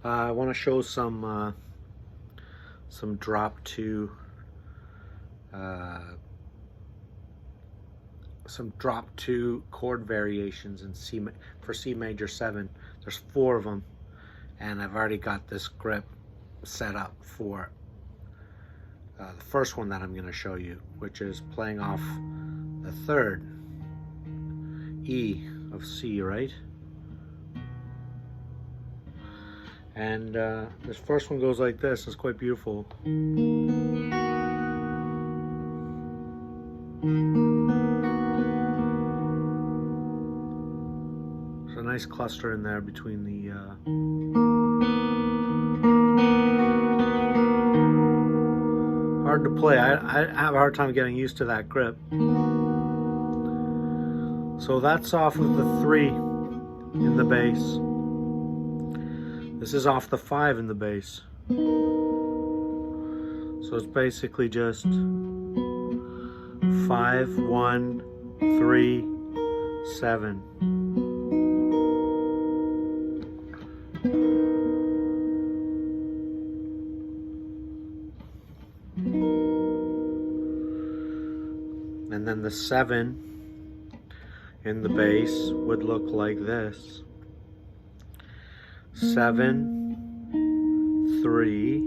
I want to show some Drop-2 chord variations in for C major 7. There's 4 of them, and I've already got this grip set up for the first one that I'm going to show you, which is playing off the 3rd E of C, right? And this first one goes like this. It's quite beautiful. There's a nice cluster in there between the hard to play. I have a hard time getting used to that grip. So that's off of the 3 in the bass. This is off the 5 in the bass. So it's basically just 5, 1, 3, 7. And then the 7 in the bass would look like this. 7, 3,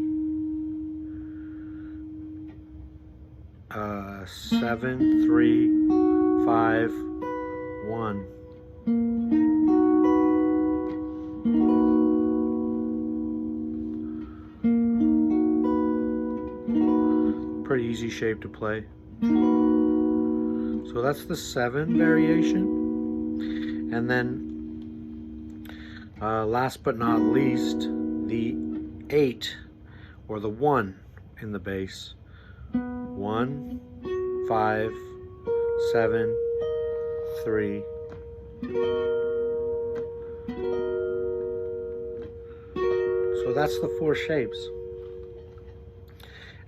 7, 3, 5, 1. Pretty easy shape to play. So that's the 7 variation. And then last but not least, the 8 or the 1 in the bass. 1, 5, 7, 3. So that's the 4 shapes.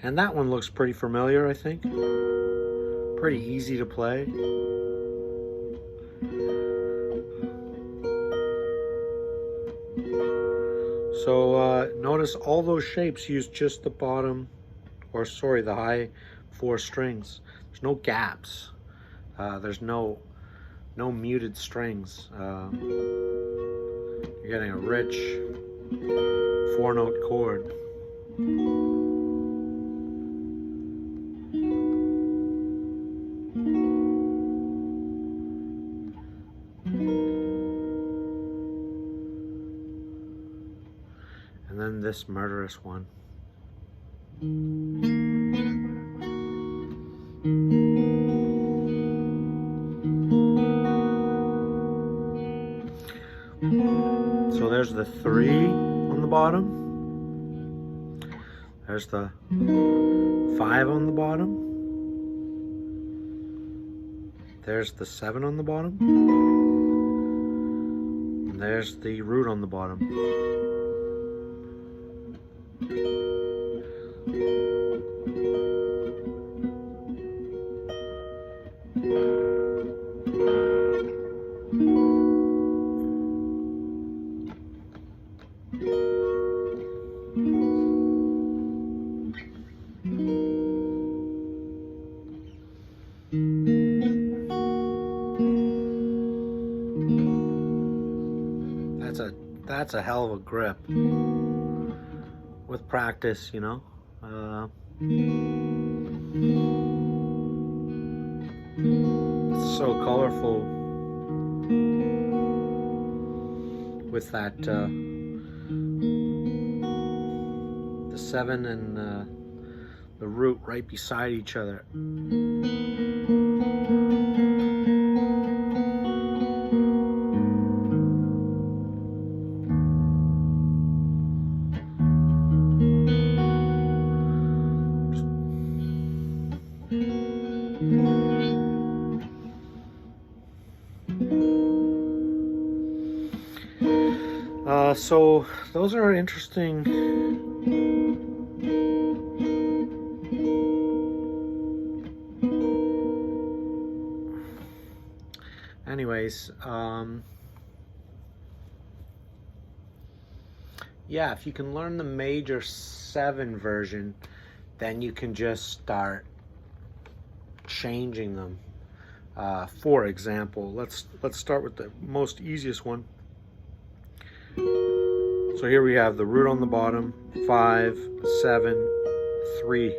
And that one looks pretty familiar, I think. Pretty easy to play. So notice all those shapes use just the bottom, or sorry, the high 4 strings. There's no gaps. There's no muted strings. You're getting a rich 4-note chord. And then this murderous one. So there's the 3 on the bottom. There's the 5 on the bottom. There's the 7 on the bottom. And there's the root on the bottom. That's a hell of a grip. With practice, you know. It's so colorful with that the 7 and the root right beside each other. So those are interesting. Anyways, yeah, if you can learn the major 7 version, then you can just start changing them. For example, let's start with the most easiest one. So here we have the root on the bottom, 5, 7, 3.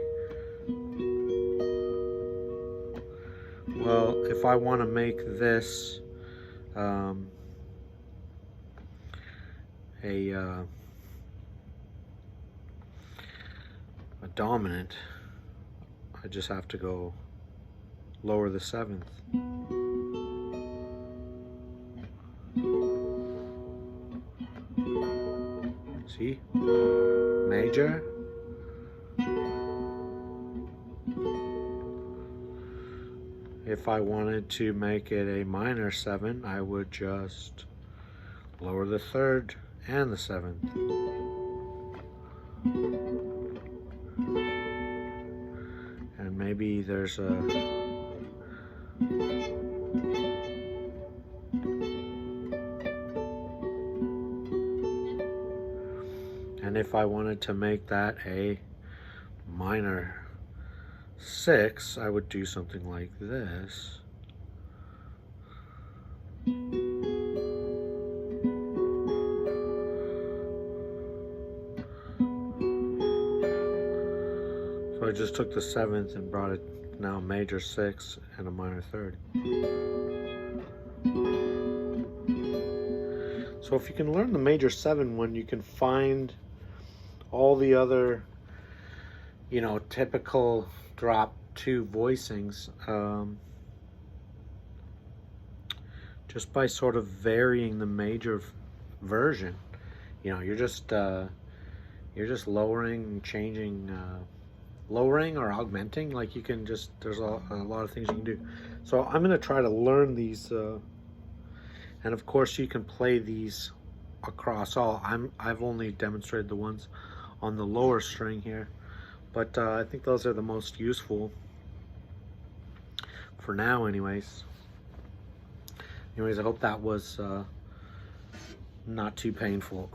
Well, if I want to make this a dominant, I just have to go lower the 7th. See? Major. If I wanted to make it a minor 7, I would just lower the 3rd and the 7th. And maybe there's a and if I wanted to make that a minor 6, I would do something like this. So I just took the 7th and brought it now major 6 and a minor 3rd. So if you can learn the major 7 one, you can find all the other, you know, typical Drop-2 voicings just by sort of varying the major version. You know, you're just lowering and changing, lowering or augmenting. Like you can just, there's a lot of things you can do. So I'm going to try to learn these, and of course you can play these across all. I've only demonstrated the ones on the lower string here, but I think those are the most useful for now anyways. I hope that was not too painful.